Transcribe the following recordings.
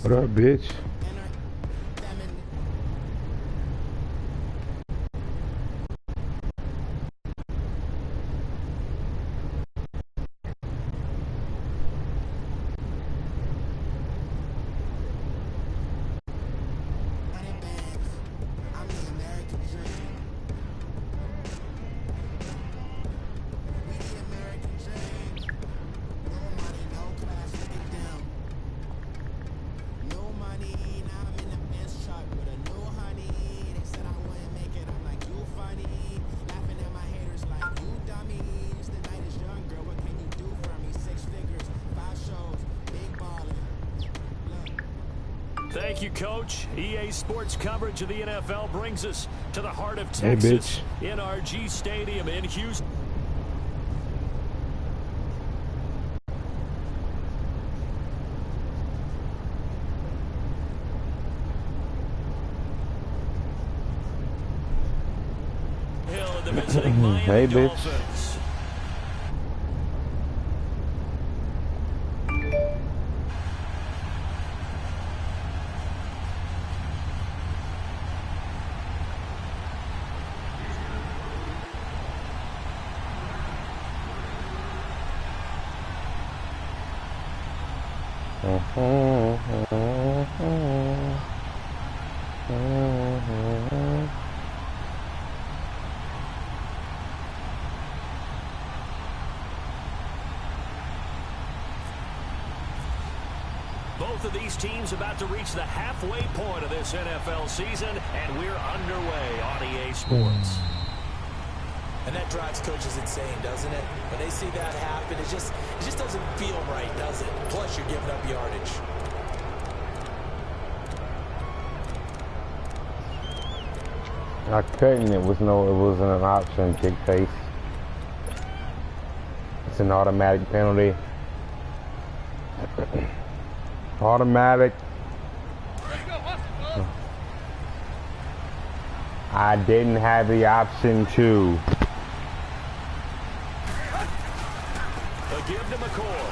What up, bitch? Thank you, Coach. EA Sports coverage of the NFL brings us to the heart of Texas, NRG Stadium in Houston. Hill and the visiting Miami Dolphins. Both of these teams about to reach the halfway point of this NFL season, and we're underway on EA Sports. And that drives coaches insane, doesn't it? When they see that happen, it just doesn't feel right, does it? Plus, you're giving up yardage. I couldn't. It wasn't an option. Kick face. It's an automatic penalty. Automatic. I didn't have the option to. A give to McCoy.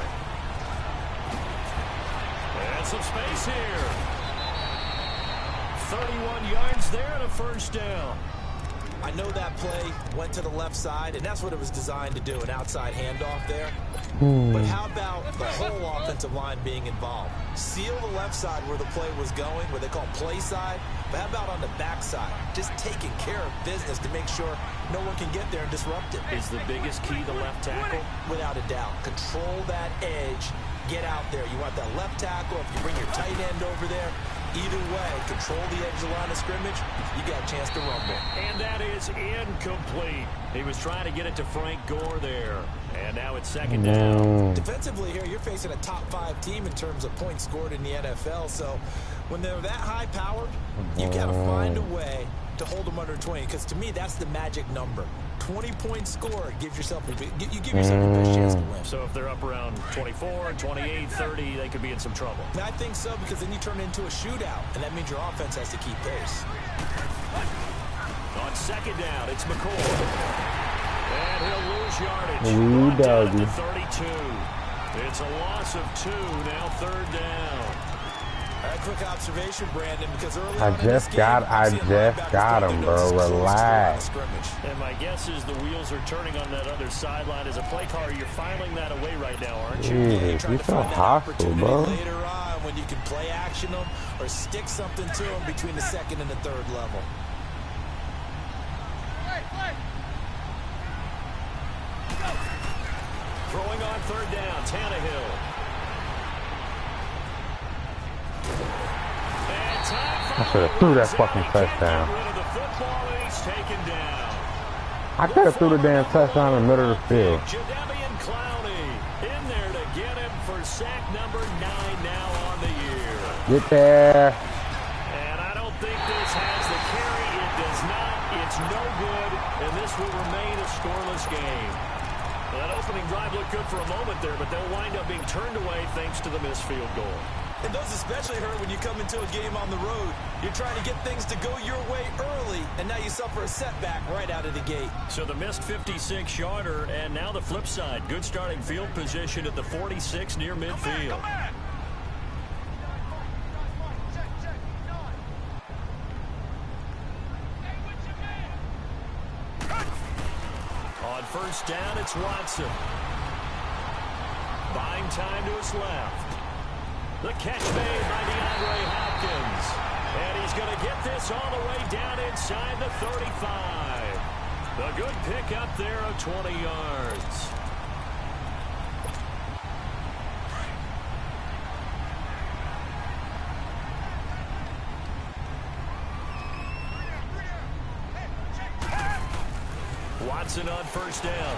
And some space here. 31 yards there and a first down. I know that play went to the left side, and that's what it was designed to do, an outside handoff there. But how about the whole offensive line being involved? Seal the left side where the play was going, where they call play side. But how about on the back side? Just taking care of business to make sure no one can get there and disrupt it. Is the biggest key the left tackle? Without a doubt. Control that edge. Get out there. You want that left tackle. If you bring your tight end over there, either way, control the edge of the line of scrimmage, you got a chance to rumble. And that is incomplete. He was trying to get it to Frank Gore there. And now it's second down. Defensively here, you're facing a top-5 team in terms of points scored in the NFL. So when they're that high-powered, you've got to find a way to hold them under 20. Because to me, that's the magic number. 20-point score gives yourself you give yourself your best chance to win. So if they're up around 24, 28, 30, they could be in some trouble. And I think so, because then you turn it into a shootout, and that means your offense has to keep pace. On second down, it's McCoy. And he'll lose yardage. Ooh, down to 32. It's a loss of 2, now third down. All right, quick observation, Brandon, because early I just got him, bro. Relax. And my guess is the wheels are turning on that other sideline. As a play caller, you're filing that away right now, aren't you? Jeez, you're so hostile, bro. Later on, when you can play action them or stick something to them between the second and the third level. third down. Tannehill. I should have threw that fucking touchdown. I could have threw the damn touchdown in the middle of the field. Jadeveon Clowney in there to get him for sack number 9 now on the year. Get there. And I don't think this has the carry. It does not. It's no good, and this will remain a scoreless game. That opening drive looked good for a moment there, but they'll wind up being turned away thanks to the missed field goal. And those especially hurt when you come into a game on the road. You're trying to get things to go your way early, and now you suffer a setback right out of the gate. So the missed 56-yarder, and now the flip side. Good starting field position at the 46 near midfield. On first down, it's Watson. Buying time to his left. The catch made by DeAndre Hopkins. And he's going to get this all the way down inside the 35. The good pickup there of 20 yards. Watson on first down.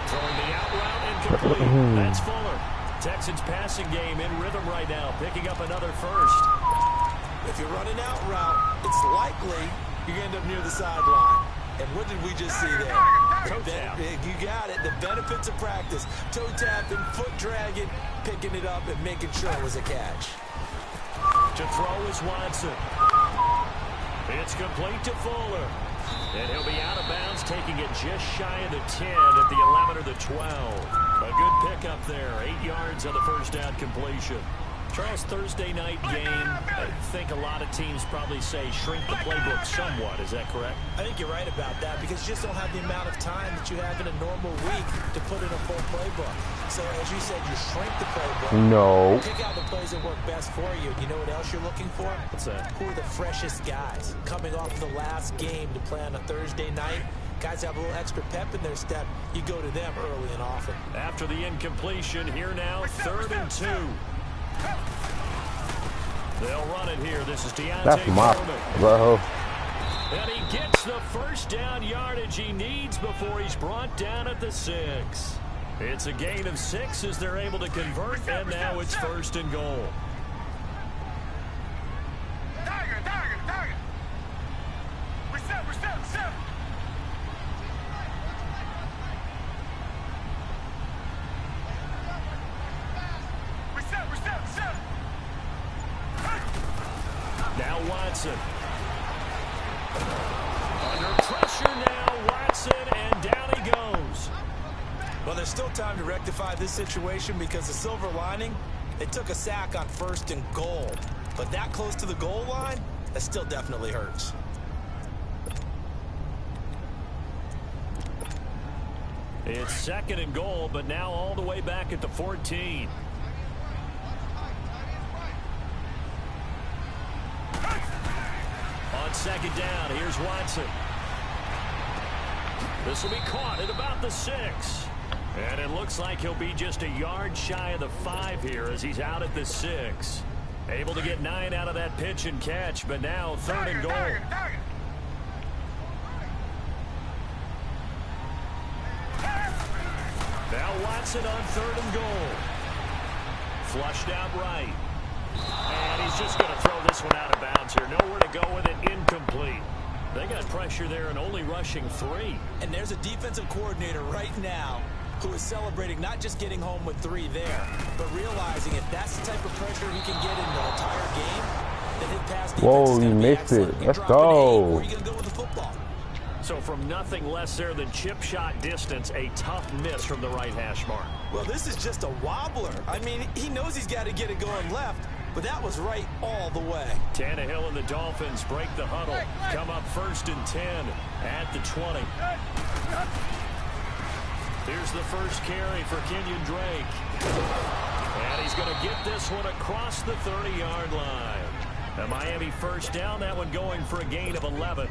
Throwing the out route incomplete. That's Fuller. Texans passing game in rhythm right now, picking up another first. If you're running out route, it's likely you're going to end up near the sideline. And what did we just see there? Toe tap. You got it. The benefits of practice. Toe tapping, foot dragging, picking it up, and making sure it was a catch. To throw is Watson. It's complete to Fuller. And he'll be out of bounds, taking it just shy of the 10 at the 11 or the 12. A good pickup there. 8 yards on the first down completion. Charles, Thursday night game, I think a lot of teams probably say shrink the playbook somewhat. Is that correct? I think you're right about that because you just don't have the amount of time that you have in a normal week to put in a full playbook. So, as you said, you shrink the playbook. No. Pick out the plays that work best for you. You know what else you're looking for? What's that? Who are the freshest guys coming off the last game to play on a Thursday night? Guys have a little extra pep in their step. You go to them early and often. After the incompletion, here now, 3rd and 2. They'll run it here. This is Deontay That's my bro. And he gets the first down yardage he needs before he's brought down at the 6. It's a gain of 6 as they're able to convert, and now it's 1st and goal. Target. Reset. Now Watson. Under pressure now, Watson, and down he goes. Well, there's still time to rectify this situation because the silver lining, they took a sack on 1st and goal. But that close to the goal line, that still definitely hurts. It's 2nd and goal, but now all the way back at the 14. On 2nd down, here's Watson. This will be caught at about the 6. And it looks like he'll be just a yard shy of the 5 here as he's out at the 6. Able to get 9 out of that pitch and catch, but now 3rd and goal. Now Watson on 3rd and goal. Flushed out right. And he's just going to throw this one out of bounds here. Nowhere to go with it. Incomplete. They got pressure there and only rushing 3. And there's a defensive coordinator right now who is celebrating not just getting home with 3 there, but realizing if that's the type of pressure he can get in the entire game, then his pass defense Whoa, is you going to be missed excellent. it. You're Let's dropping go. 8. Where are you going to go with the football? So from nothing less there than chip shot distance, a tough miss from the right hash mark. Well, this is just a wobbler. I mean, he knows he's got to get it going left, but that was right all the way. Tannehill and the Dolphins break the huddle. Come up 1st and 10 at the 20. Here's the first carry for Kenyon Drake. And he's going to get this one across the 30-yard line. A Miami first down, that one going for a gain of 11.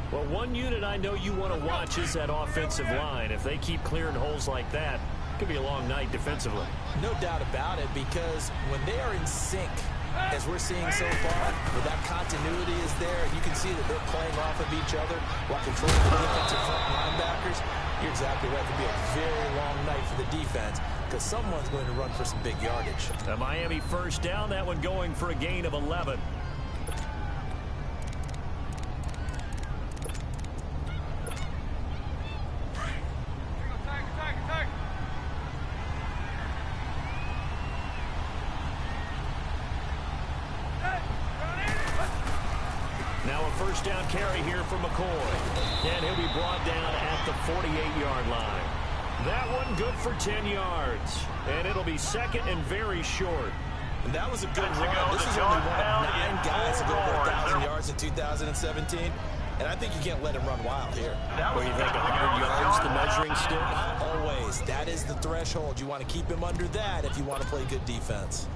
Well, one unit I know you want to watch is that offensive line. If they keep clearing holes like that, Could be a long night defensively. No doubt about it, because when they are in sync, as we're seeing so far, where that continuity is there, and you can see that they're playing off of each other while controlling the defensive front linebackers, you're exactly right. It could be a very long night for the defense, because someone's going to run for some big yardage. A Miami first down, that one going for a gain of 11. Now a first down carry here for McCoy. And he'll be brought down at the 48-yard line. That one good for 10 yards. And it'll be second and very short. And that was a good run. This is only one of 9 guys to go over 1,000 yards in 2017. And I think you can't let him run wild here. What do you think, 100 yards, the measuring stick? Always. That is the threshold. You want to keep him under that if you want to play good defense.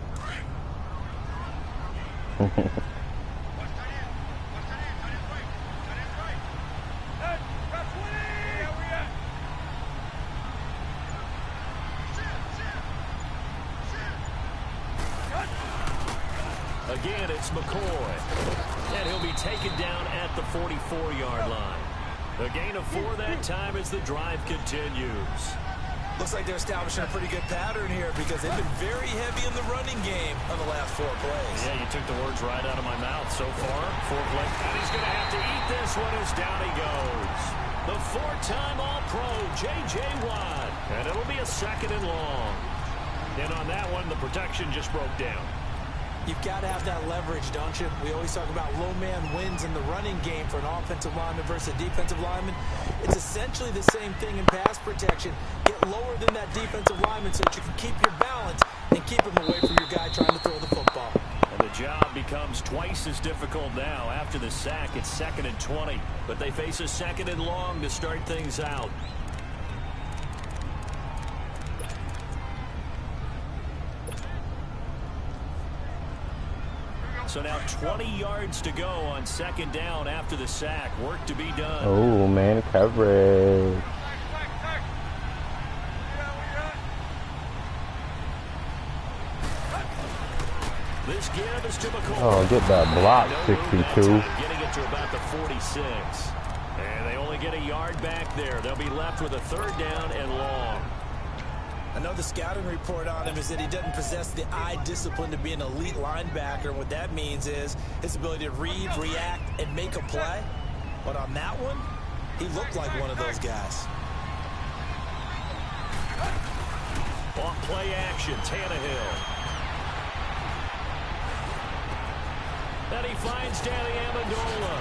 Again, it's McCoy. And he'll be taken down at the 44-yard line. A gain of 4 that time as the drive continues. Looks like they're establishing a pretty good pattern here, because they've been very heavy in the running game on the last 4 plays. Yeah, you took the words right out of my mouth so far. 4 plays. And he's going to have to eat this one as down he goes. The 4-time All-Pro, J.J. Watt. And it'll be a second and long. And on that one, the protection just broke down. You've got to have that leverage, don't you? We always talk about low man wins in the running game for an offensive lineman versus a defensive lineman. It's essentially the same thing in pass protection. Get lower than that defensive lineman so that you can keep your balance and keep him away from your guy trying to throw the football. And the job becomes twice as difficult now. After the sack, it's 2nd and 20. But they face a 2nd and long to start things out. So now 20 yards to go on 2nd down after the sack. Work to be done. Oh, man, coverage. This give is to McCoy. Oh, get that block, 62. Getting it to about the 46. And they only get a yard back there. They'll be left with a 3rd down and long. I know the scouting report on him is that he doesn't possess the eye discipline to be an elite linebacker. And what that means is his ability to read, react, and make a play. But on that one, he looked like one of those guys. On play action, Tannehill. And he finds Danny Amendola.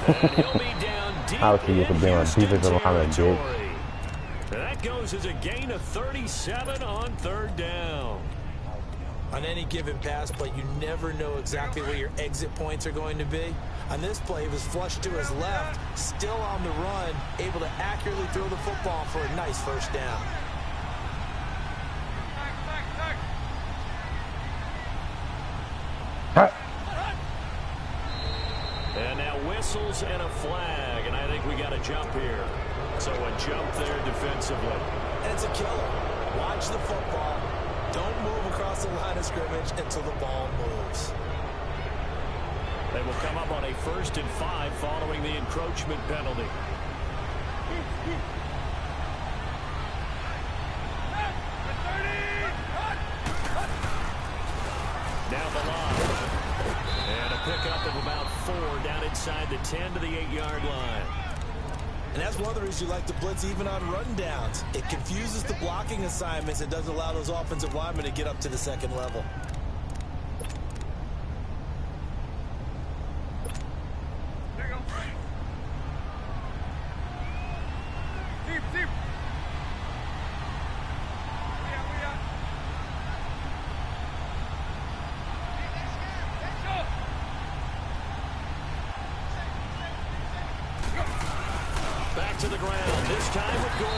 And he'll be down deep How can you in be on Houston defensive lineman, bitch? territory. That goes as a gain of 37 on 3rd down. On any given pass play, you never know exactly where your exit points are going to be. On this play, he was flushed to his left, still on the run, able to accurately throw the football for a nice 1st down. And now whistles and a flag, and I think we got a jump here. So a jump there defensively. And it's a killer. Watch the football. Don't move across the line of scrimmage until the ball moves. They will come up on a 1st and 5 following the encroachment penalty. Down the line. And a pickup of about 4 down inside the 10 to the 8-yard line. And that's one of the reasons you like to blitz even on rundowns. It confuses the blocking assignments and doesn't allow those offensive linemen to get up to the 2nd level. There you go. Deep, deep. We are. Back to the ground, this time with Gore.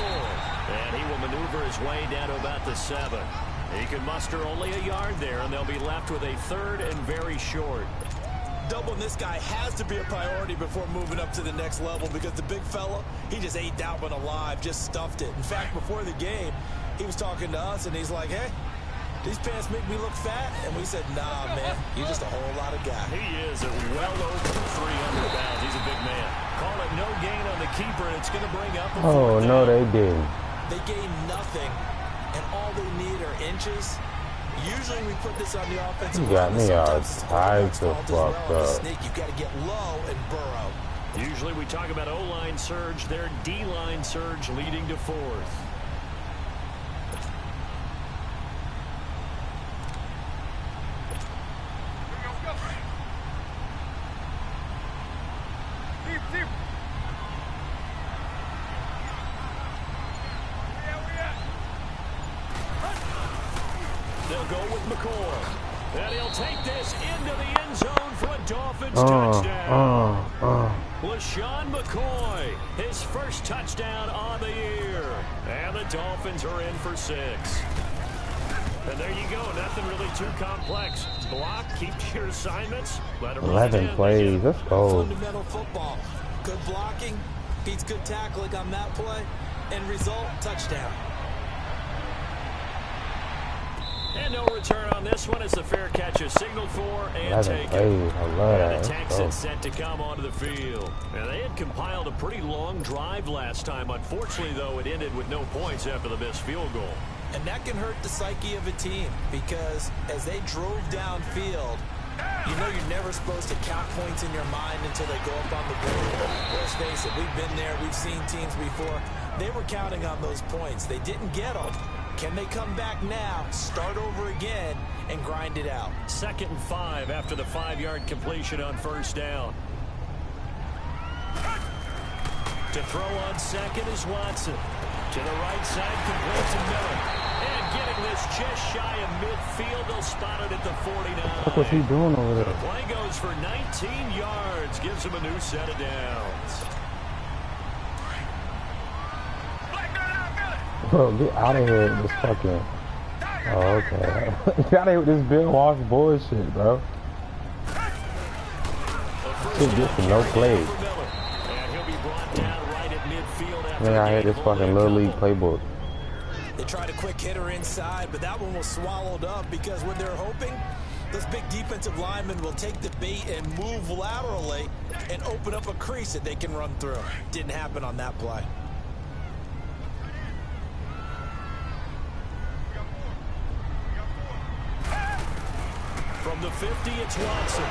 And he will maneuver his way down to about the 7. He can muster only a yard there, and they'll be left with a 3rd and very short. Doubling this guy has to be a priority before moving up to the next level because the big fella, he just ate that one alive, just stuffed it. In fact, before the game, he was talking to us, and he's like, hey, these pants make me look fat. And we said, nah, man, you're just a whole lot of guy. He is at well over 300 pounds. He's a big man. Call it no gain on the keeper, and it's going to bring up a Oh, fourth no, down. they didn't. They gain nothing, and all they need are inches. Usually we put this on the offensive You got line, me but all sometimes it's the tied quarterback's the fault as well. fuck In a up. sneak, you've got to get low and burrow. Usually we talk about O-line surge, their D-line surge leading to fourth. Deep, deep. They'll go with McCoy. And he'll take this into the end zone for a Dolphins touchdown. LaShawn McCoy, his first touchdown on the year. And the Dolphins are in for 6. And there you go. Nothing really too complex. Block, keep your assignments. Let him 11 plays. Let's go. Fundamental football. Good blocking beats good tackling on that play. End result, touchdown. And no return on this one as the fair catch is signaled for and 11 taken. plays. I love that. And the Let's go. Texans set to come onto the field. And they had compiled a pretty long drive last time. Unfortunately, though, it ended with no points after the missed field goal. And that can hurt the psyche of a team because as they drove downfield, you know you're never supposed to count points in your mind until they go up on the board. Let's face it, we've been there. We've seen teams before. They were counting on those points. They didn't get them. Can they come back now, start over again, and grind it out? 2nd and 5 after the 5-yard completion on first down. To throw on second is Watson. To the right side, complete to Miller. And getting this just shy of midfield. They'll spot it at the 49. Look what he doing over The there. play goes for 19 yards. Gives him a new set of downs. Bro, get out of here with this fucking... Oh, okay. Get out of here with this Bill Walsh bullshit, bro. Should get some no plays. And he'll be brought down right at midfield after Then I the had this game. fucking Little League playbook. They tried a quick hitter inside, but that one was swallowed up because when they're hoping, those big defensive linemen will take the bait and move laterally and open up a crease that they can run through. Didn't happen on that play. From the 50, it's Watson.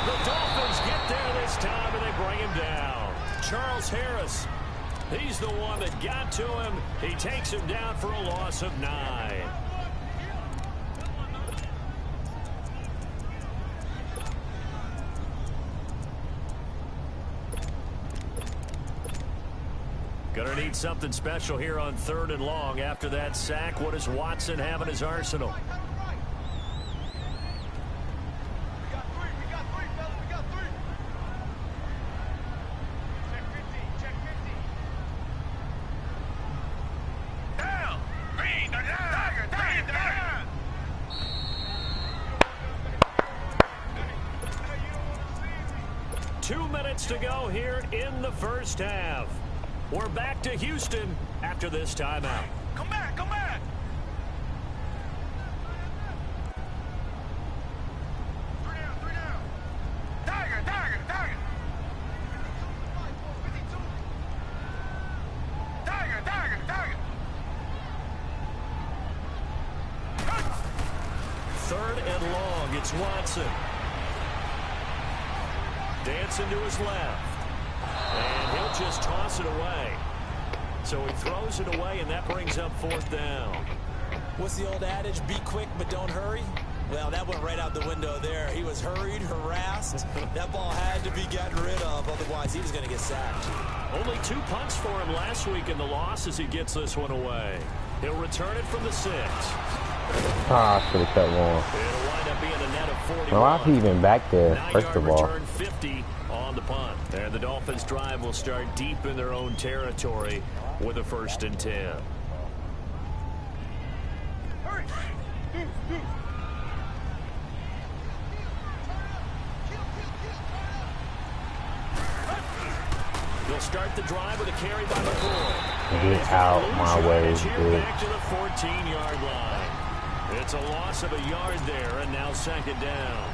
The Dolphins get there this time, and they bring him down. Charles Harris, he's the one that got to him. He takes him down for a loss of 9. Gonna need something special here on 3rd and long. After that sack, what does Watson have in his arsenal? Check 50. Down. Green, down. Down. 2 minutes to go here in the first half. We're back to Houston after this timeout. Come back, come back. Three down. Tiger. Tiger. 3rd and long, it's Watson. Dancing to his left. And he'll just toss it away. So he throws it away, and that brings up 4th down. What's the old adage? Be quick, but don't hurry. Well, that went right out the window there. He was hurried, harassed. That ball had to be gotten rid of, otherwise he was going to get sacked. Only 2 punts for him last week in the loss as he gets this one away. He'll return it from the 6. Ah, I should have kept going. It'll wind up being a net of 41. Why is he even back there, first 9-yard of all? return, 50 on the punt. And the Dolphins' drive will start deep in their own territory with a 1st and 10. Hurry. Deuce. start the drive with a carry by McCoy. Get out my way, dude. Back to the 14-yard line. It's a loss of a yard there, and now second down.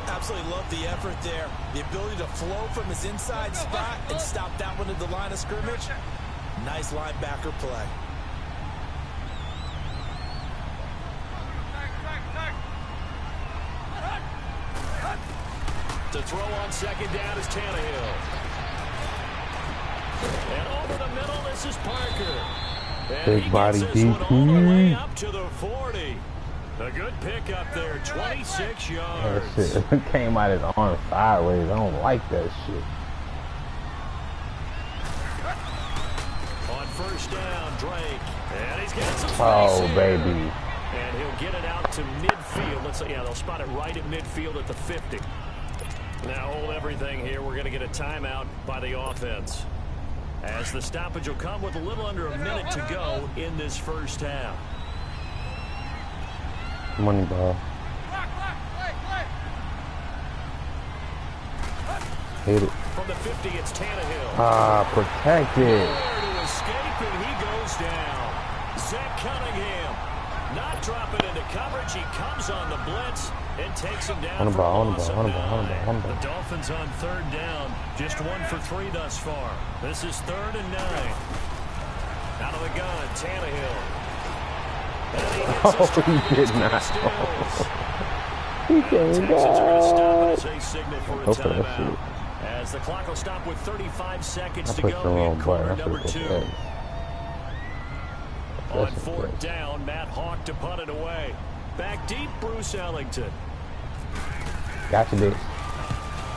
Absolutely love the effort there. The ability to flow from his inside spot and stop that one at the line of scrimmage. Nice linebacker play. To throw on second down is Tannehill. And over the middle, this is Parker. And big body DP. Up to the 40. A good pick up there, 26 yards. That shit came out his arm sideways. I don't like that shit. On first down, Drake. And he's got some space Oh, here. baby. And he'll get it out to midfield. Let's say, yeah, they'll spot it right at midfield at the 50. Now hold everything here. We're going to get a timeout by the offense, as the stoppage will come with a little under a minute to go in this first half. Money ball. Hit it. From the 50, it's Tannehill. Ah, protect it. Nowhere to escape, and he goes down. Zach Cunningham not dropping into coverage. He comes on the blitz and takes him down. On the ball, on the ball, on the ball, on the ball, on the ball. The Dolphins on third down. Just 1 for 3 thus far. This is 3rd and 9. Out of the gun, Tannehill. Oh, he did not. He came back. A signal for a Go for that timeout. shit. As the clock will stop with 35 seconds I to pushed the go wrong in button. quarter I number pushed 2. the X. On That's 4th okay. down, Matt Hawk to punt it away. Back deep, Bruce Ellington. Gotcha, bitch.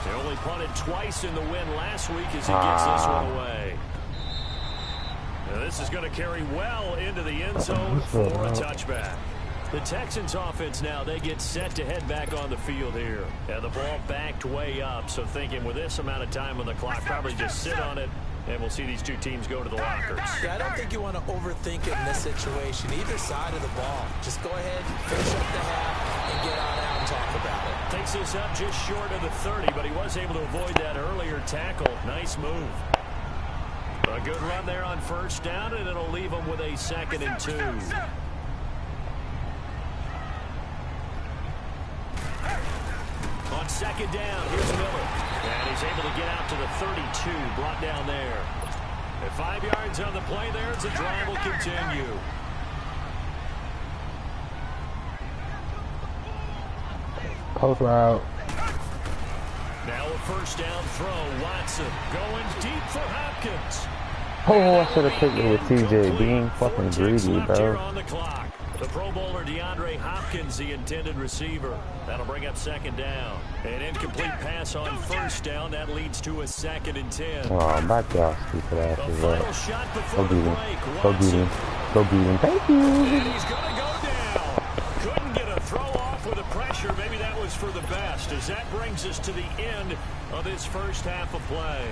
They only punted twice in the win last week as he gets this one away. Now this is going to carry well into the end zone for a touchback. The Texans offense now, they get set to head back on the field here. And the ball backed way up, so thinking with this amount of time on the clock, probably just sit on it, and we'll see these two teams go to the lockers. Yeah, I don't think you want to overthink it in this situation. Either side of the ball. Just go ahead, finish up the half, and get on out and talk about it. Takes this up just short of the 30, but he was able to avoid that earlier tackle. Nice move. A good run there on first down, and it'll leave him with a 2nd and 2. On second down, here's Miller. And he's able to get out to the 32, brought down there. At 5 yards on the play there, as the drive will continue. Post route. Now a first down throw. Watson going deep for Hopkins. Oh, I should have picked it with TJ. Being fucking greedy, bro. On the clock. The Pro Bowler DeAndre Hopkins, the intended receiver. That'll bring up second down. An incomplete pass on first down. That leads to a 2nd and 10. Oh, back y'all stupid The asses final up. shot before Go the get him. break. Go get him. Go get him. Thank you. And he's going to go down. Couldn't get a throw off with the pressure. Maybe that was for the best, as that brings us to the end of this first half of play.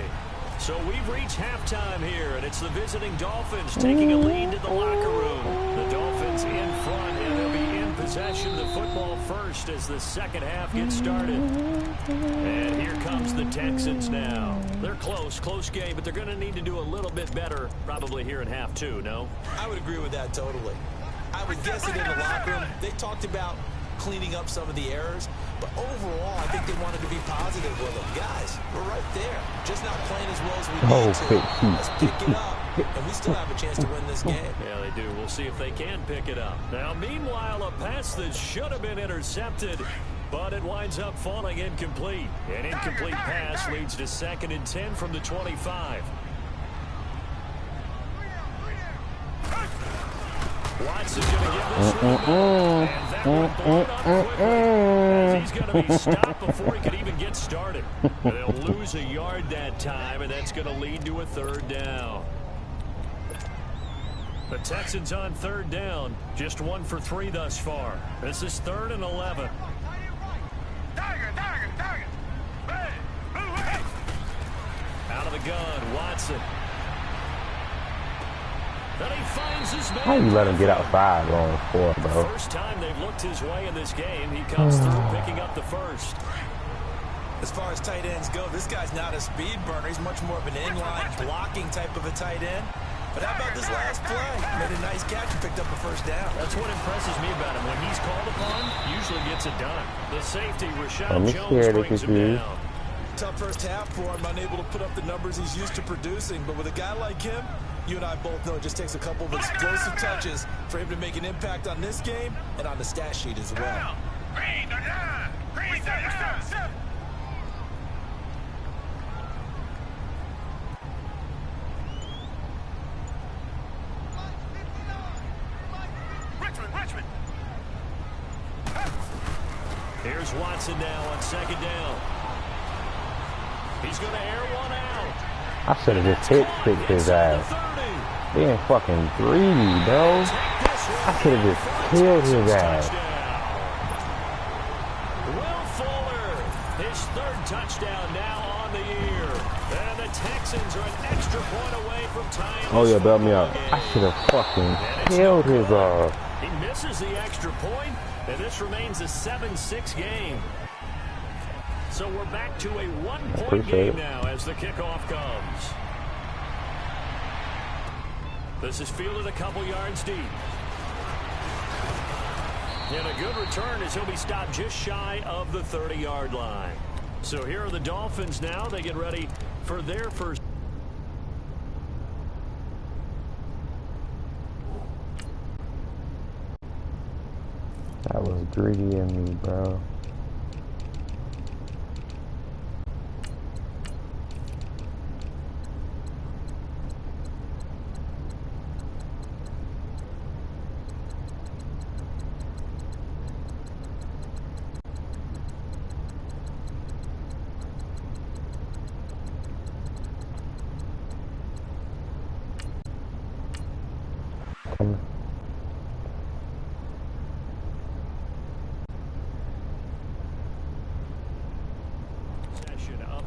So we've reached halftime here, and it's the visiting Dolphins taking a lead to the locker room. The Dolphins in front, and they'll be in possession of the football first as the second half gets started. And here comes the Texans now. They're close game, but they're going to need to do a little bit better probably here in half 2, no? I would agree with that totally. I would guess it in the locker room. They talked about cleaning up some of the errors, but overall, I think they wanted to be positive with them. Guys, we're right there. Just not playing as well as we need to. Let's pick it up, and we still have a chance to win this game. Yeah, they do. We'll see if they can pick it up. Now, meanwhile, a pass that should have been intercepted, but it winds up falling incomplete. An incomplete pass leads to 2nd and 10 from the 25. Watson's going to give this one a go, and that one blown up quickly, as he's going to be stopped before he could even get started. They'll lose a yard that time, and that's going to lead to a 3rd down. The Texans on 3rd down, just 1 for 3 thus far. This is 3rd and 11. Out of the gun, Watson. Then he finds his man. How you let him get outside going 4, bro? First time they've looked his way in this game. He comes through picking up the first. As far as tight ends go, this guy's not a speed burner. He's much more of an inline blocking type of a tight end. But how about this last play? Made a nice catch and picked up a first down. That's what impresses me about him. When he's called upon, usually gets it done. The safety, Rashad I'm Jones, scared brings him of down. Tough first half for him, unable to put up the numbers he's used to producing. But with a guy like him, you and I both know it just takes a couple of explosive touches for him to make an impact on this game and on the stat sheet as well. Down. Green, they're down. Green, they're down. Richmond. Here's Watson now on second down. He's going to air one out. I should have just kicked his ass. Being fucking greedy, bro. I should have just killed his ass. Will Fuller, his third touchdown now on the year. And the Texans are an extra point away from tying. Oh yeah, bail me up. I should have fucking killed his ass. He misses the extra point, and this remains a 7-6 game. So we're back to a one-point game now as the kickoff comes. This is fielded a couple yards deep. And a good return as he'll be stopped just shy of the 30-yard line. So here are the Dolphins now. They get ready for their first. That was greedy in me, bro.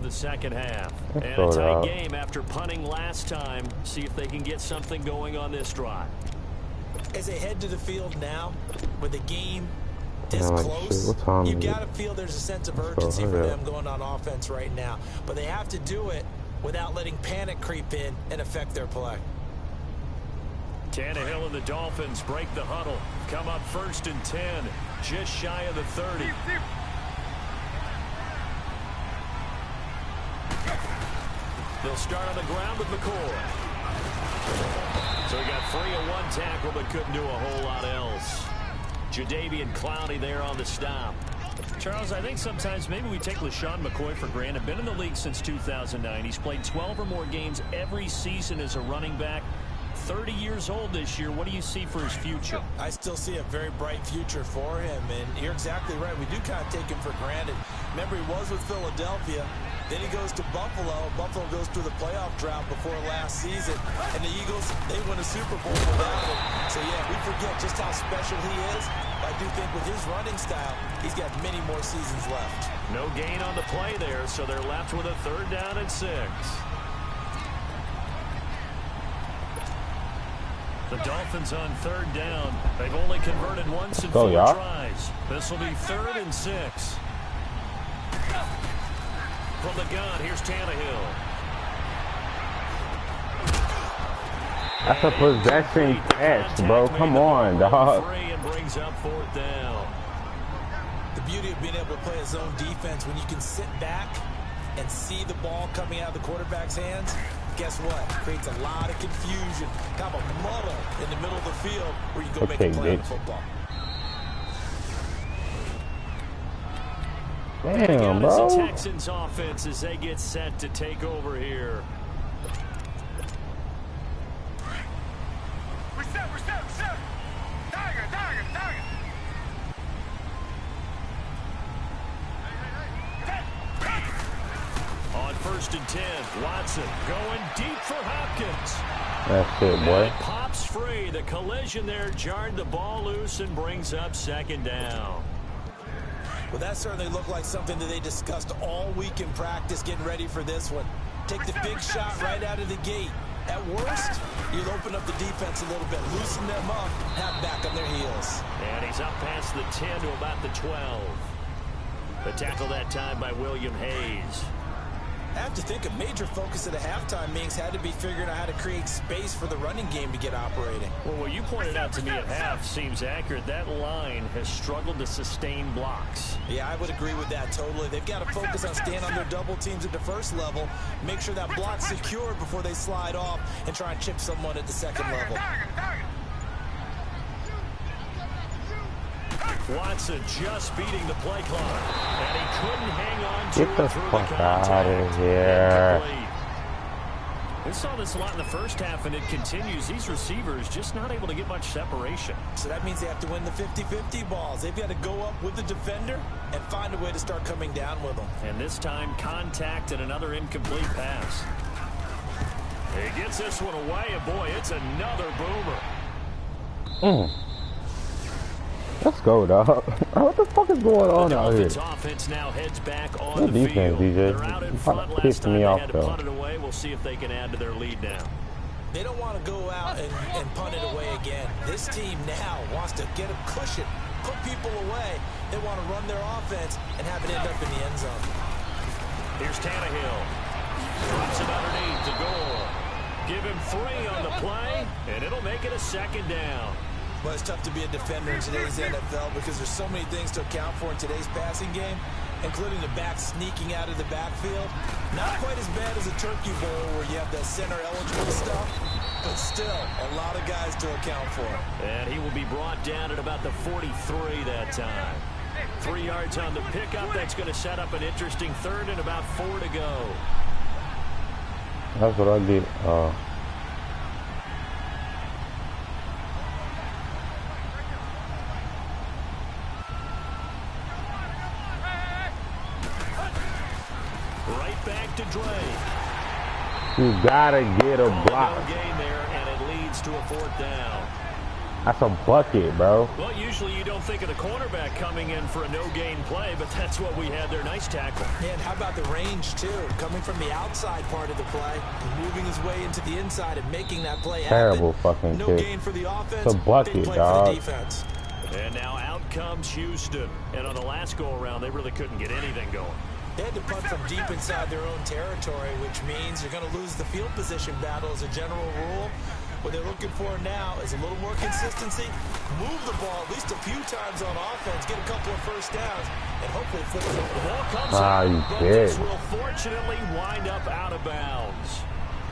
The second half. And a tight game after punting last time. See if they can get something going on this drive. As they head to the field now, with the game this close, you got to feel there's a sense of urgency for them going on offense right now. But they have to do it without letting panic creep in and affect their play. Tannehill and the Dolphins break the huddle. Come up 1st and 10, just shy of the 30. They'll start on the ground with McCoy. So he got free of one tackle, but couldn't do a whole lot else. Jadeveon Clowney there on the stop. Charles, I think sometimes maybe we take LeSean McCoy for granted. Been in the league since 2009. He's played 12 or more games every season as a running back. 30 years old this year. What do you see for his future? I still see a very bright future for him, and you're exactly right. We do kind of take him for granted. Remember, he was with Philadelphia. Then he goes to Buffalo. Buffalo goes through the playoff drought before last season. And the Eagles, they win a Super Bowl without him. So, yeah, we forget just how special he is. I do think with his running style, he's got many more seasons left. No gain on the play there, so they're left with a 3rd down and 6. The Dolphins on 3rd down. They've only converted once in 4 tries. This will be 3rd and 6. From the gun, here's Tannehill. That's a possession catch, bro. Come on, dog. And brings up 4th down. The beauty of being able to play a zone defense when you can sit back and see the ball coming out of the quarterback's hands, guess what? Creates a lot of confusion, kind of a muddle in the middle of the field where you go make a play on the football. Damn, bro. The Texans offense as they get set to take over here. We're set. Tiger. On 1st and 10, Watson going deep for Hopkins. That's it, boy. And it pops free. The collision there jarred the ball loose and brings up 2nd down. Well, that certainly looked like something that they discussed all week in practice getting ready for this one. Take the big shot right out of the gate. At worst, you'll open up the defense a little bit, loosen them up, have back on their heels. And he's up past the 10 to about the 12. The tackle that time by William Hayes. I have to think a major focus at the halftime meetings had to be figuring out how to create space for the running game to get operating. Well, what you pointed out to me at half seems accurate. That line has struggled to sustain blocks. Yeah, I would agree with that totally. They've got to focus on staying on their double teams at the first level, make sure that block's secured before they slide off and try and chip someone at the second level. Watson just beating the play clock, and he couldn't hang on to Get the it through fuck the out contact. of here. We saw this a lot in the first half, and it continues. These receivers just not able to get much separation. So that means they have to win the 50-50 balls. They've got to go up with the defender and find a way to start coming down with them. And this time, contact and another incomplete pass. He gets this one away, and boy, it's another boomer. Let's go, dog. What the fuck is going on out here? Offense now heads back on Good the defense, field. DJ. They're out in front last Pissed time me they off, had to though. punt it away. We'll see if they can add to their lead now. They don't want to go out and punt it away again. This team now wants to get a cushion, put people away. They want to run their offense and have it end up in the end zone. Here's Tannehill. Drops it underneath the goal. Give him 3 on the play, and it'll make it a second down. Well, it's tough to be a defender in today's NFL because there's so many things to account for in today's passing game, including the back sneaking out of the backfield. Not quite as bad as a turkey bowl where you have that center eligible stuff, but still a lot of guys to account for. And he will be brought down at about the 43 that time. 3 yards on the pickup. That's going to set up an interesting third and about 4 to go. That's what I did. Right back to Dre. You gotta get a block. No gain there, and it leads to a 4th down. That's a bucket, bro. Well, usually you don't think of the cornerback coming in for a no-gain play, but that's what we had there. Nice tackle. And how about the range, too? Coming from the outside part of the play, moving his way into the inside and making that play happen. Terrible fucking No kick. gain for the offense. It's a bucket, Big play dog. for the defense. And now out comes Houston. And on the last go-around, they really couldn't get anything going. They had to punt from deep inside their own territory, which means you're going to lose the field position battle as a general rule. What they're looking for now is a little more consistency, move the ball at least a few times on offense, get a couple of first downs, and hopefully flip it. The ball comes you out, but did. this will fortunately wind up out of bounds.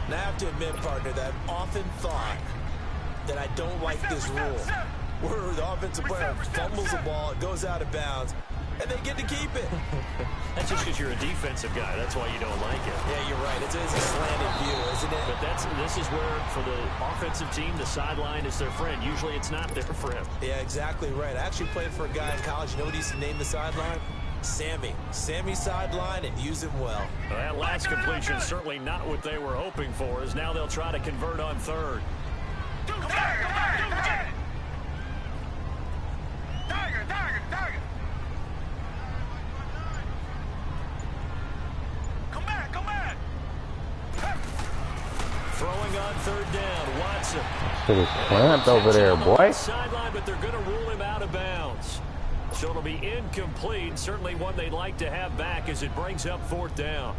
And I have to admit, partner, that I've often thought that I don't like this rule, where the offensive player fumbles the ball, it goes out of bounds, and they get to keep it. That's just because you're a defensive guy. That's why you don't like it. Yeah, you're right. It's a slanted view, isn't it? But this is where, for the offensive team, the sideline is their friend. Usually it's not there for him. Yeah, exactly right. I actually played for a guy in college. You know what he used to name the sideline? Sammy. Sammy sideline, and use him well. That last completion is certainly not what they were hoping for, as now they'll try to convert on 3rd. Throwing on 3rd down, Watson. Shit is clamped over there, boy. Sideline, but they're going to rule him out of bounds. So it'll be incomplete. Certainly one they'd like to have back as it brings up 4th down.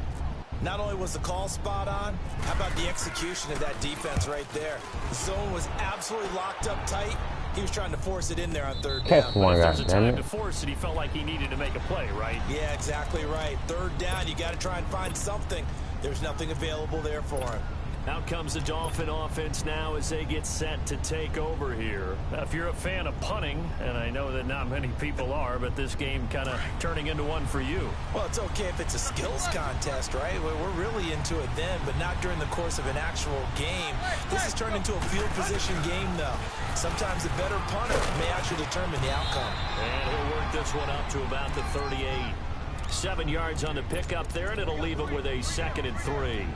Not only was the call spot on, how about the execution of that defense right there? The zone was absolutely locked up tight. He was trying to force it in there on 3rd Catch down. one, If there's a goddammit. time to force it, he felt like he needed to make a play, right? Yeah, exactly right. 3rd down, you got to try and find something. There's nothing available there for him. Out comes the Dolphin offense now as they get set to take over here. Now, if you're a fan of punting, and I know that not many people are, but this game kind of turning into one for you. Well, it's okay if it's a skills contest, right? We're really into it then, but not during the course of an actual game. This has turned into a field position game, though. Sometimes the better punter may actually determine the outcome. And he'll work this one up to about the 38. 7 yards on the pickup there, and it'll leave him with a 2nd and 3.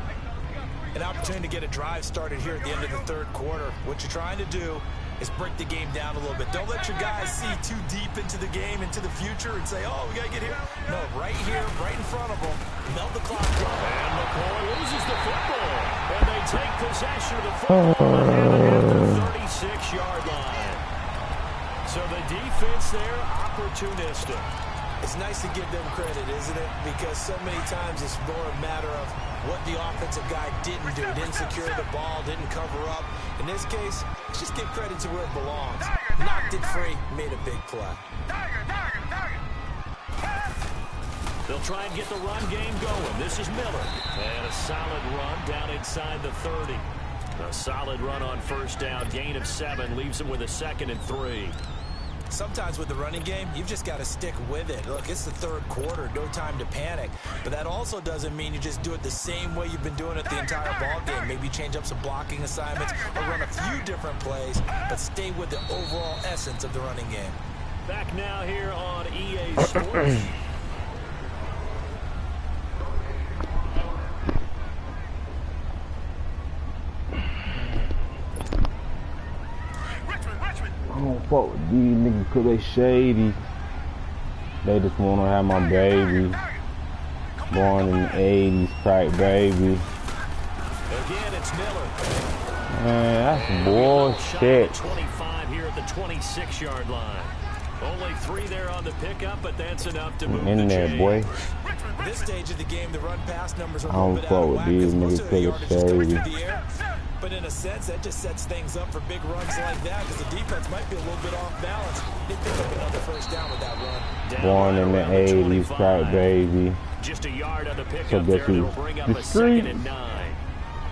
An opportunity to get a drive started here at the end of the 3rd quarter. What you're trying to do is break the game down a little bit. Don't let your guys see too deep into the game, into the future, and say, oh, we got to get here. No, right here, right in front of them. Melt the clock down. And McCoy loses the football. And they take possession of the football at the 36-yard line. So the defense there, opportunistic. It's nice to give them credit, isn't it? Because so many times it's more a matter of what the offensive guy didn't do. Didn't secure the ball, didn't cover up. In this case, let's just give credit to where it belongs. Knocked it free, made a big play. They'll try and get the run game going. This is Miller. And a solid run down inside the 30. A solid run on first down. Gain of 7 leaves them with a 2nd and 3. Sometimes with the running game, you've just got to stick with it. Look, it's the third quarter, no time to panic. But that also doesn't mean you just do it the same way you've been doing it the entire ball game. Maybe change up some blocking assignments or run a few different plays, but stay with the overall essence of the running game. Back now here on EA Sports. I don't fuck with these niggas because they shady. They just want to have my baby. Born in the 80s, crack baby. Again, it's Miller. Man, that's bullshit. 25 here at the 26-yard line. Only 3 there on the pickup, but that's enough to move In the there, chains. boy. This stage of the game, the run-pass numbers are I a little don't bit fuck out of with whack these because most niggas of the yardage is coming shady. through the air. But in a sense, that just sets things up for big runs like that because the defense might be a little bit off balance. They pick up another first down with that run. Down Born right in the around 80s, 25. crack baby. Just a yard on the pickup So there. guess who's That'll bring up the a street? 2nd and 9.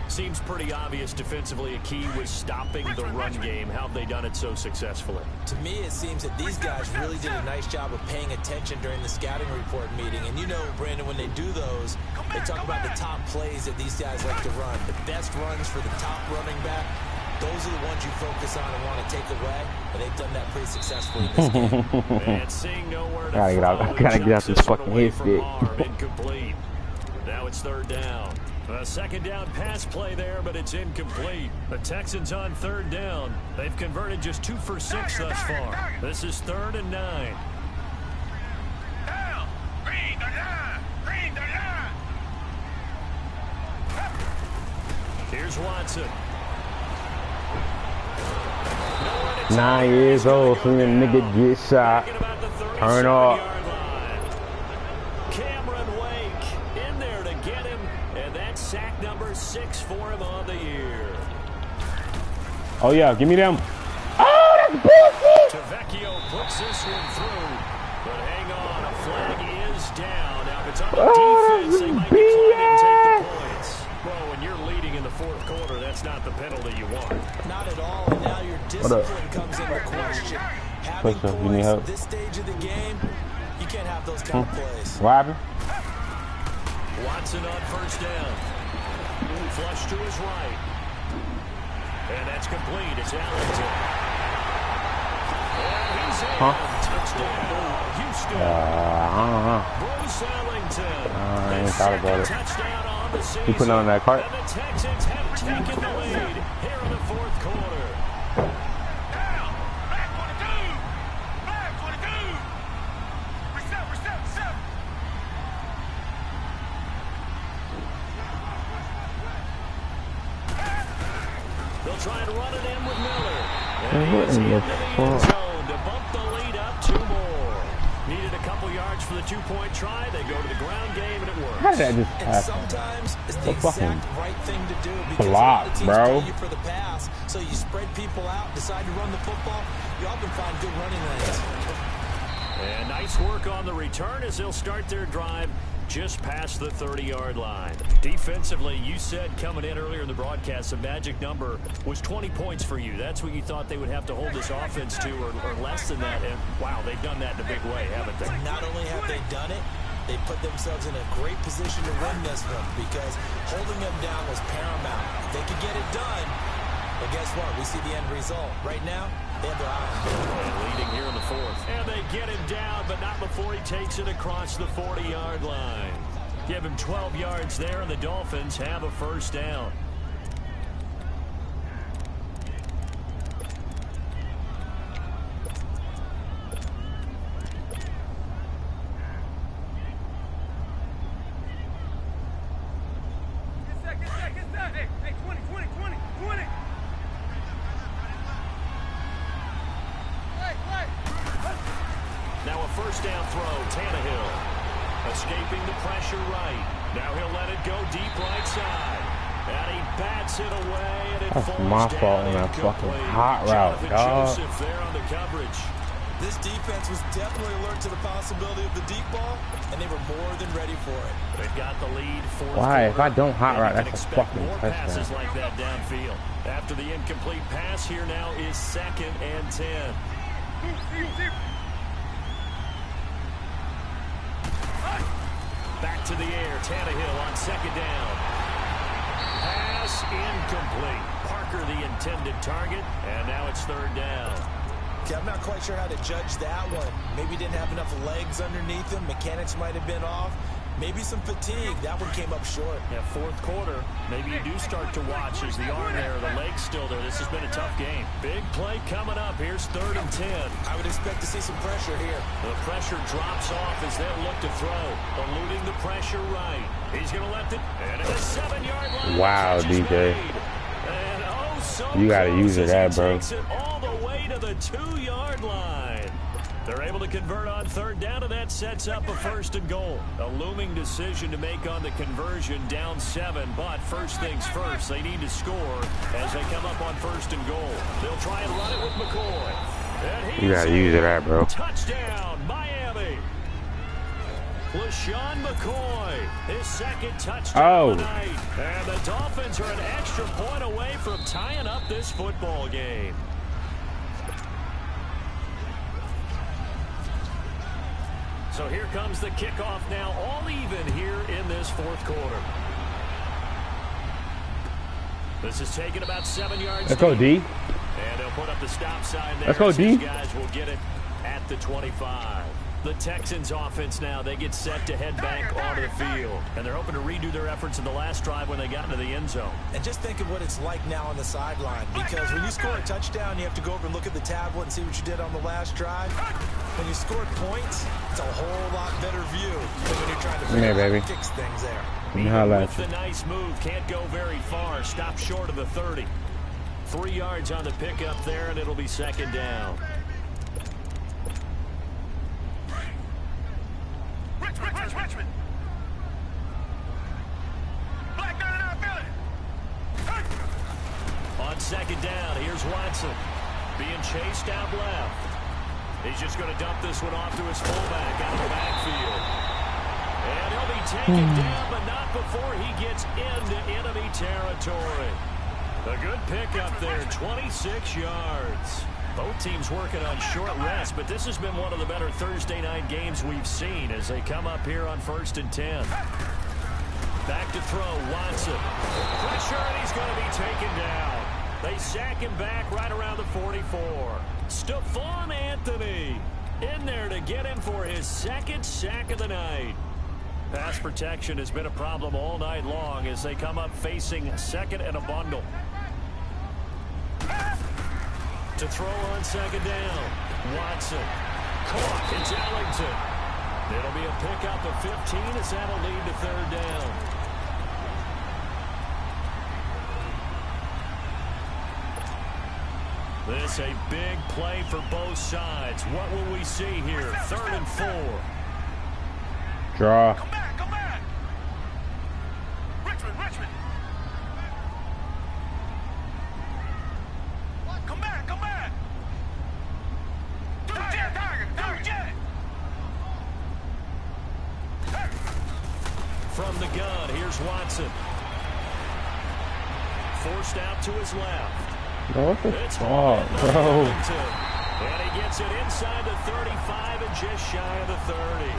Seems pretty obvious defensively. A key was stopping the run game. How have they done it so successfully? To me, it seems that these guys really did a nice job of paying attention during the scouting report meeting. And you know, Brandon, when they do those, they talk about the top plays that these guys like to run. The best runs for the top running back, those are the ones you focus on and want to take away. And they've done that pretty successfully in this game. And seeing nowhere to Gotta get out- throw, gotta get out jumps this this one fucking away head from stick. Harm, incomplete. Now it's 3rd down. A 2nd down pass play there, but it's incomplete. The Texans on 3rd down. They've converted just 2 for 6 thus far. This is 3rd and 9. Down. Green the line. Green the line. Here's Watson. 9 years old, seen a nigga get shot. Thinking about the 37 Turn up. yard line. Cameron Wake in there to get him, and that's sack number 6 for him on the year. Oh yeah, give me them. Oh, that's bullshit. Tavecchio puts this one through, but hang on, a flag is down. Now, if it's on the Oh, defense, they might that's decline and take BS. the points. Well, when you're leading in the 4th quarter, that's not the penalty you want. Not at all, and now your discipline comes into question. Having What's up? You need points help? at this stage of the game, you can't have those kind of plays. What happened? Watson on 1st down. Flush to his right. And that's complete. It's Allington. And he's in. Touchdown, Houston. I don't know. Bruce Allington. I ain't His thought about it. second touchdown on the season. You putting on that cart? And the Texans have taken the lead here in the 4th quarter. Down. Black 22. Black 22. Reset, reset, reset. They'll try and run it in with Miller. What And he's in the into the end fuck? zone to bump the lead up 2 more. Needed a couple yards for the 2-point try. They go to the ground game, and it works. How did that just And happen? sometimes it's the The fucking exact right thing to do because block, a lot of teams bro. play you for the pass. So you spread people out, decide to run the football. You often find good running lanes. And nice work on the return as they'll start their drive just past the 30-yard line. Defensively, you said coming in earlier in the broadcast, the magic number was 20 points for you. That's what you thought they would have to hold this offense to, or less than that. And, wow, they've done that in a big way, haven't they? Not only have they done it, they put themselves in a great position to win this one because holding them down was paramount. If they could get it done, well, guess what? We see the end result. Right now, they have their eye on it. And leading here in the 4th. And they get him down, but not before he takes it across the 40-yard line. Give him 12 yards there, and the Dolphins have a 1st down. Get set, get set, get set. Hey, hey, 20, 20, 20, 20. Play, play. Now a 1st down throw, Tannehill. Escaping the pressure right. Now he'll let it go deep right side. And he bats it away, and it That's falls my down fault on that fucking hot route, Jonathan dog. Joseph there on the coverage. This defense was definitely alert to the possibility of the deep ball, and they were more than ready for it. They've got the lead for Why? If I don't hot route, and you that's can a expect fucking more passes touchdown. like that downfield. After the incomplete pass, here now is 2nd and 10. Back to the air, Tannehill on 2nd down. Pass incomplete. Parker the intended target, and now it's 3rd down. Okay, I'm not quite sure how to judge that one. Maybe didn't have enough legs underneath him. Mechanics might have been off. Maybe some fatigue. That one came up short. Yeah, 4th quarter, maybe you do start to watch as the arm there, the leg's still there. This has been a tough game. Big play coming up. Here's 3rd and 10. I would expect to see some pressure here. The pressure drops off as they'll look to throw. Eluding the pressure right. He's going to let it, and it's a 7-yard line. Wow, DJ. And oh, so You gotta close use it, as he that, bro. takes it all the way to the 2-yard line. They're able to convert on 3rd down, and that sets up a 1st and goal. A looming decision to make on the conversion, down 7, but first things first, they need to score as they come up on 1st and goal. They'll try and run it with McCoy. And You gotta use it, that, bro. Touchdown, Miami. LaShawn McCoy, his 2nd touchdown of the night. And the Dolphins are an extra point away from tying up this football game. So here comes the kickoff now, all even here in this 4th quarter. This is taking about 7 yards. Let's go, D. And they'll put up the stop sign there. Let's go, D. These guys will get it at the 25. The Texans offense now, they get set to head back onto the field. And they're hoping to redo their efforts in the last drive when they got into the end zone. And just think of what it's like now on the sideline. Because when you score a touchdown, you have to go over and look at the tablet and see what you did on the last drive. When you score points, it's a whole lot better view than when you're trying to figure out how to fix things there. With the nice move, can't go very far. Stop short of the 30. 3 yards on the pickup there, and it'll be 2nd down. Richmond. Black 99 Philly. On 2nd down, here's Watson. Being chased out left. He's just going to dump this one off to his fullback out of the backfield. And he'll be taken down, but not before he gets into enemy territory. A good pickup there, 26 yards. Both teams working on short rest, but this has been one of the better Thursday night games we've seen as they come up here on 1st and 10. Back to throw, Watson. Pressure, and he's going to be taken down. They sack him back right around the 44. Stephon Anthony in there to get him for his 2nd sack of the night. Pass protection has been a problem all night long as they come up facing 2nd and a bundle. To throw on 2nd down. Watson. Caught. It's Ellington. It'll be a pickup of 15 as that'll lead to 3rd down. This a big play for both sides. What will we see here? 3rd and 4. Draw. Come back. Richmond. Come back. Target. From the gun, here's Watson. Forced out to his left. Bro, what the It's fuck, Ellington. bro? And he gets it inside the 35 and just shy of the 30.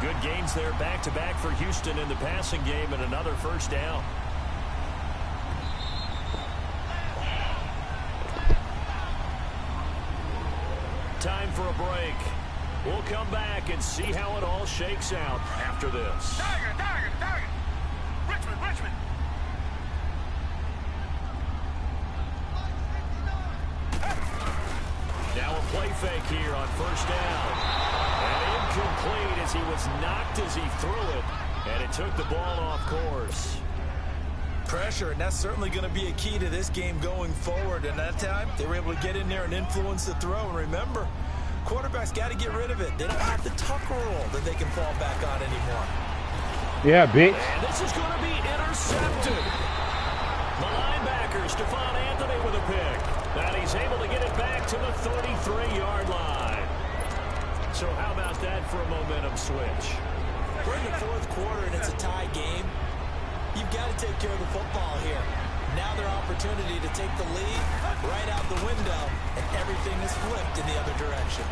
Good gains there back-to-back for Houston in the passing game and another 1st down. Time for a break. We'll come back and see how it all shakes out after this. Target. Richmond. Now a play fake here on 1st down. And incomplete as he was knocked as he threw it. And it took the ball off course. Pressure, and that's certainly going to be a key to this game going forward. And that time, they were able to get in there and influence the throw. And remember, quarterback's got to get rid of it. They don't have the Tucker rule that they can fall back on anymore. Yeah, bitch. And this is going to be intercepted. The linebacker, Stephon Anthony, with a pick. And he's able to get it back to the 33-yard line. So how about that for a momentum switch? We're in the fourth quarter, and it's a tie game. You've got to take care of the football here. Now their opportunity to take the lead right out the window, and everything is flipped in the other direction.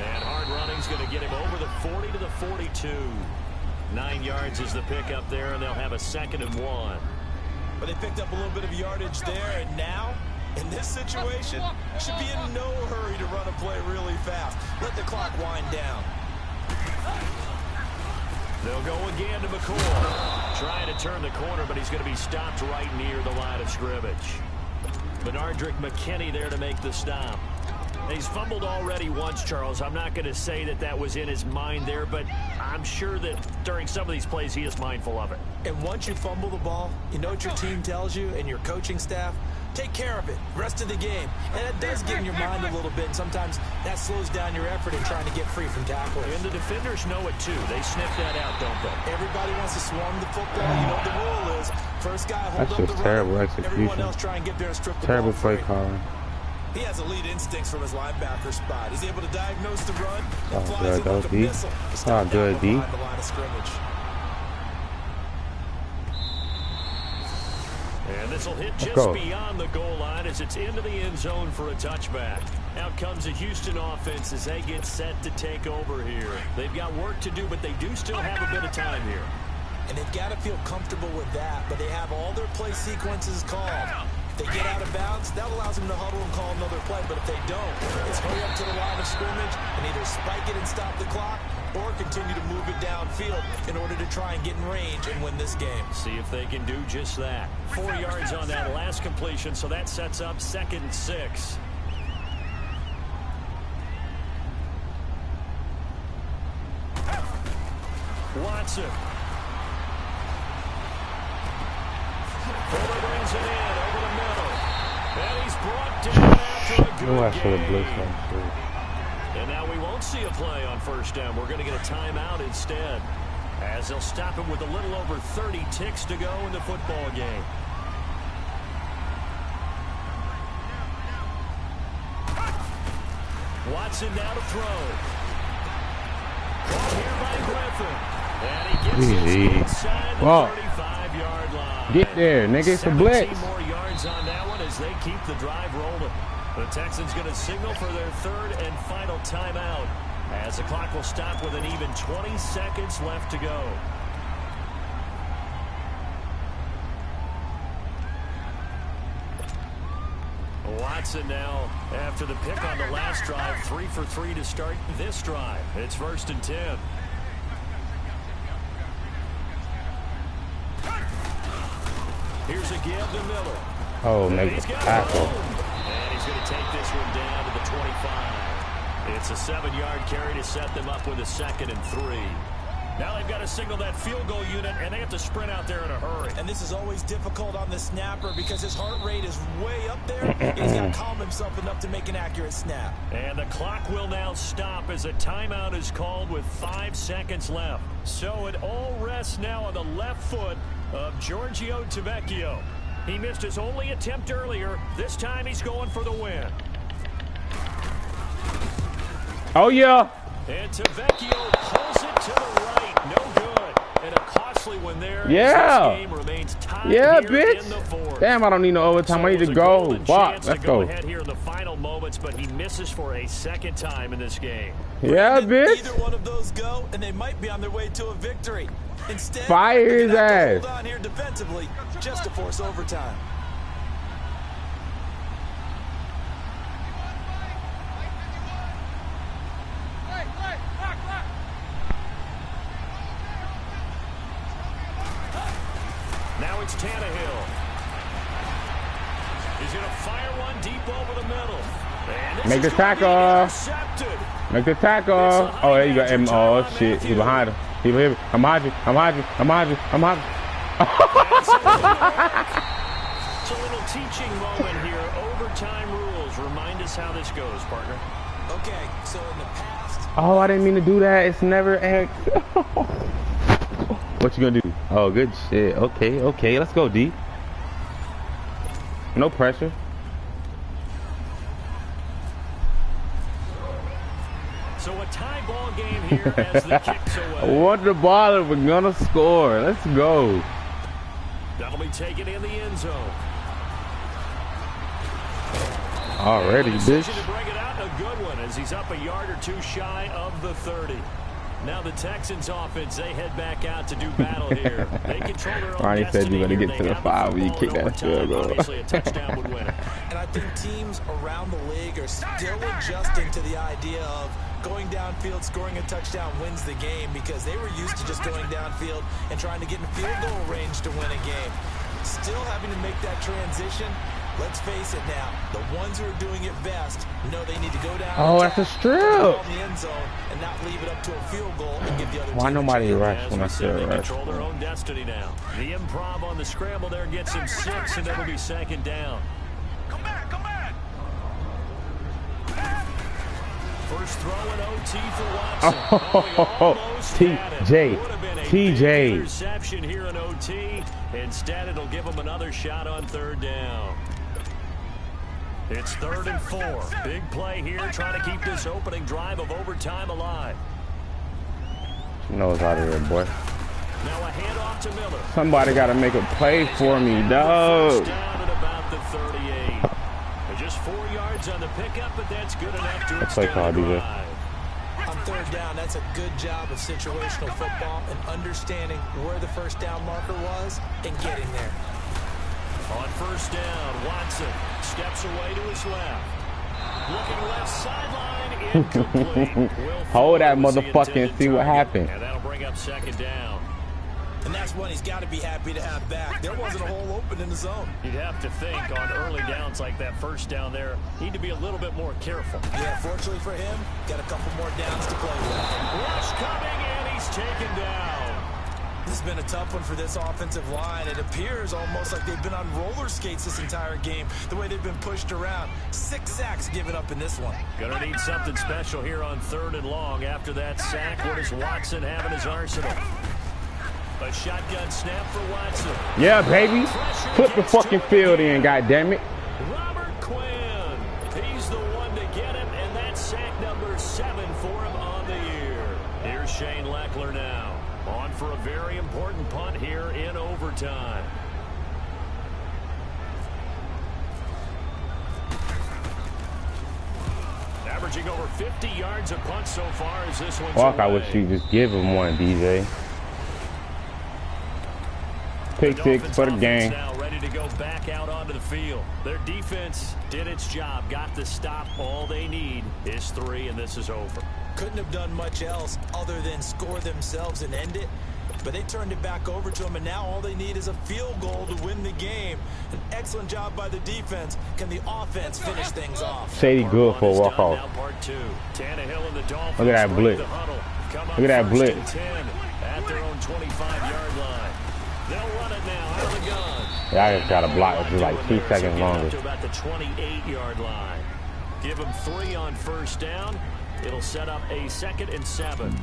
And hard running's going to get him over the 40 to the 42. 9 yards is the pickup there, and they'll have a 2nd and 1. But they picked up a little bit of yardage there, and now, in this situation, should be in no hurry to run a play really fast. Let the clock wind down. They'll go again to McCoy. Trying to turn the corner, but he's going to be stopped right near the line of scrimmage. Benardrick McKinney there to make the stop. He's fumbled already once, Charles. I'm not going to say that that was in his mind there, but I'm sure that during some of these plays he is mindful of it. And once you fumble the ball, you know what your team tells you and your coaching staff? Take care of it. Rest of the game. And it does get in your mind a little bit, and sometimes that slows down your effort in trying to get free from tackles. And the defenders know it too. They sniff that out, don't they? Everybody wants to swarm the football. You know what the rule is. First guy hold That's up just the terrible runner. execution. Everyone else try and get there and strip the Terrible ball play free. calling. He has elite instincts from his linebacker spot. He's able to diagnose the run. Oh, Flies good, it like a D. missile. Oh, good, D. Behind the line of scrimmage. And this will hit just beyond the goal line as it's into the end zone for a touchback. Out comes the Houston offense as they get set to take over here. They've got work to do, but they do still have a bit of time here. And they've got to feel comfortable with that, but they have all their play sequences called. If they get out of bounds, that allows them to huddle and call another play, but if they don't, it's hurry up to the line of scrimmage and either spike it and stop the clock or continue to move it downfield in order to try and get in range and win this game. See if they can do just that. 4 yards on that last completion, so that sets up 2nd and 6. Watson. Fuller brings it in over the middle. And he's brought down after a good gain. And now we won't see a play on first down. We're going to get a timeout instead, as they'll stop him with a little over 30 ticks to go in the football game. Watson now to throw. Ball here by Griffin. And he gets it inside the 35-yard line. Get there, nigga. It's a blitz. 17 more yards on that one as they keep the drive rolling. The Texans going to signal for their 3rd and final timeout as the clock will stop with an even 20 seconds left to go. Watson now, after the pick on the last drive, 3 for 3 to start this drive. It's 1st and 10. Here's a give to Miller. Oh, make the tackle. And he's going to take this one down to the 25. It's a 7-yard carry to set them up with a 2nd and 3. Now they've got to signal that field goal unit, and they have to sprint out there in a hurry. And this is always difficult on the snapper because his heart rate is way up there. He's got to calm himself enough to make an accurate snap. And the clock will now stop as a timeout is called with 5 seconds left. So it all rests now on the left foot of Giorgio Tavecchio. He missed his only attempt earlier. This time he's going for the win. Oh, yeah. And Tavecchio pulls it to the right. No good. And a costly one there. Yeah. This game remains tied Yeah, here bitch. in the 4th. Damn, I don't need no overtime. I need to go. Fuck, let's go. Ahead here in the final moments, but he misses for a 2nd time in this game. Yeah, bitch. Either one of those go, and they might be on their way to a victory. Instead, Fire his ass. Hold on here defensively just to force overtime. Now it's Tannehill. He's going to fire one deep over the middle. Make the tackle. Make the tackle. Oh, there you go. Oh, shit. He behind him. He behind him. I'm behind you. I'm behind you. I'm behind you. I'm behind you. It's a little teaching moment here. Overtime rules. Remind us how this goes, partner. Okay, so in the past... Oh, I didn't mean to do that. It's never X. What you gonna do? Oh, good shit. Okay, okay. Let's go, D. No pressure. So a tie ball game here as the kicks away. What the ball we're gonna score. Let's go. That'll be taken in the end zone. Already, bitch. To bring it out, a good one as he's up a yard or two shy of the 30. Now the Texans offense, they head back out to do battle here. They control their own Ronnie said you destiny better here. get to They the have 5 when you football kick in that field overtime. goal. Obviously, a touchdown would win it. And I think teams around the league are still adjusting to the idea of going downfield, scoring a touchdown wins the game, because they were used to just going downfield and trying to get in field goal range to win a game. Still having to make that transition. Let's face it now, the ones who are doing it best know they need to go down. Oh, that's a strip. In the end zone and not leave it up to a field goal and give the other Why team nobody a chance. rush when I said They rush? control their own destiny now. The improv on the scramble there gets him 6, and it'll be second down. Come back, come back. First throw in OT for Watson. Almost had it. TJ. Would have been a TJ. big interception here in OT. Instead, it'll give him another shot on third down. It's 3rd and 4. Big play here, trying to keep this opening drive of overtime alive. Nose out of here, boy. Now a handoff to Miller. Somebody got to make a play for me, dog. First down at about the 38. Just 4 yards on the pickup, but that's good enough to Play extend call, the DJ. drive. On third down, that's a good job of situational football and understanding where the first down marker was and getting there. On first down, Watson steps away to his left. Looking left sideline, incomplete. Hold that was the motherfucker and see what intended happened. target, and that'll bring up second down. And that's one he's got to be happy to have back. There wasn't a hole open in the zone. You'd have to think on early downs like that first down there, need to be a little bit more careful. Yeah, fortunately for him, got a couple more downs to play with. Rush coming, and he's taken down. This has been a tough one for this offensive line. It appears almost like they've been on roller skates this entire game, the way they've been pushed around. 6 sacks given up in this one. Gonna need something special here on 3rd and long. After that sack, what does Watson have in his arsenal? A shotgun snap for Watson. Yeah, baby. Put the fucking field in, goddammit. Robert Quinn. He's the one to get him, and that's sack number 7 for him on the year. Here's Shane Leckler now. On for a very important punt here in overtime. Averaging over 50 yards a punt so far as this one's Fuck, away. I wish you just give him one, DJ. Pick 6 for the game. Now ready to go back out onto the field. Their defense did its job, got the stop. All they need is 3, and this is over. Couldn't have done much else other than score themselves and end it. But they turned it back over to them, and now all they need is a field goal to win the game. An excellent job by the defense. Can the offense finish things off? Shady good for a walk-off. Now part 2. Tannehill and the Dolphins. Look at that break blitz. the huddle. Come up Look at that first blitz. and 10 at their own 25-yard line. They'll run it now out of the gun. Yeah, I just got to block it just like 2 seconds longer. To about the 28-yard line. Give them 3 on first down. It'll set up a 2nd and 7.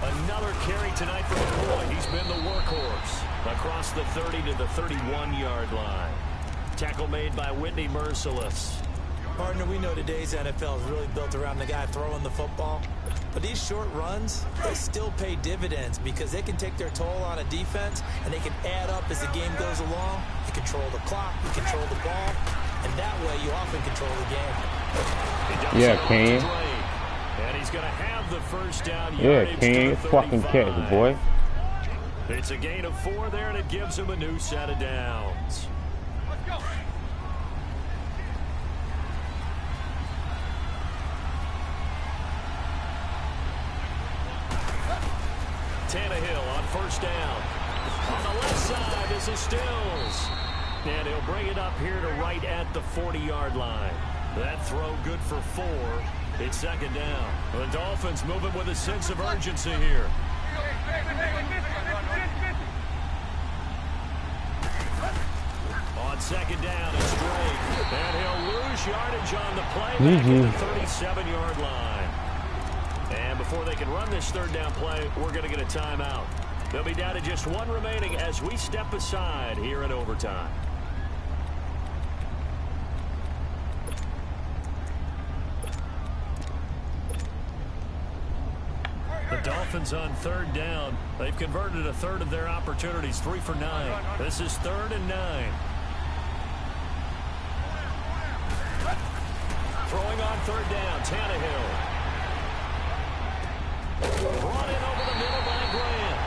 Another carry tonight for McCoy. He's been the workhorse. Across the 30 to the 31-yard line. Tackle made by Whitney Merciless. Partner, we know today's NFL is really built around the guy throwing the football. But these short runs, they still pay dividends because they can take their toll on a defense and they can add up as the game goes along. You control the clock, you control the ball, and that way you often control the game. Yeah, King. And he's going to have the first down. Yeah, King. Fucking catch, boy. It's a gain of 4 there, and it gives him a new set of downs. Let's go. Tannehill on first down. On the left side, this is Stills. And he'll bring it up here to right at the 40-yard line. That throw good for 4. It's second down. The Dolphins moving with a sense of urgency here. On second down, it's Drake. And he'll lose yardage on the play back at the 37-yard line. And before they can run this third down play, we're going to get a timeout. They'll be down to just 1 remaining as we step aside here in overtime. The Dolphins on third down. They've converted a third of their opportunities, 3 for 9. This is 3rd and 9. Throwing on third down, Tannehill. Brought in over the middle by Graham.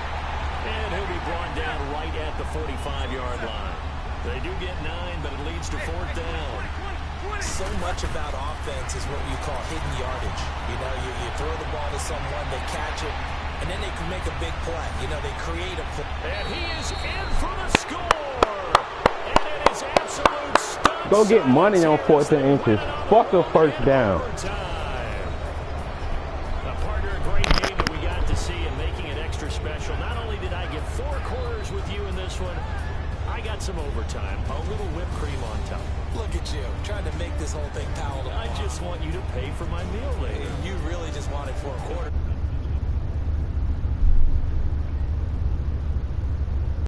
And he'll be brought down right at the 45-yard line. They do get 9, but it leads to 4th down. So much about offense is what you call hidden yardage. You know, you throw the ball to someone, they catch it, and then they can make a big play. You know, they create a play. And he is in for the score. And it is absolute stud. Go get money on 4th and inches. Fuck a first down. A partner, a great game that we got to see and making it extra special. Not only did I get 4 quarters with you in this one, I got some overtime, a little whipped cream on top. Look at you, trying to make this whole thing palatable. I just want you to pay for my meal later. You really just wanted 4 quarters.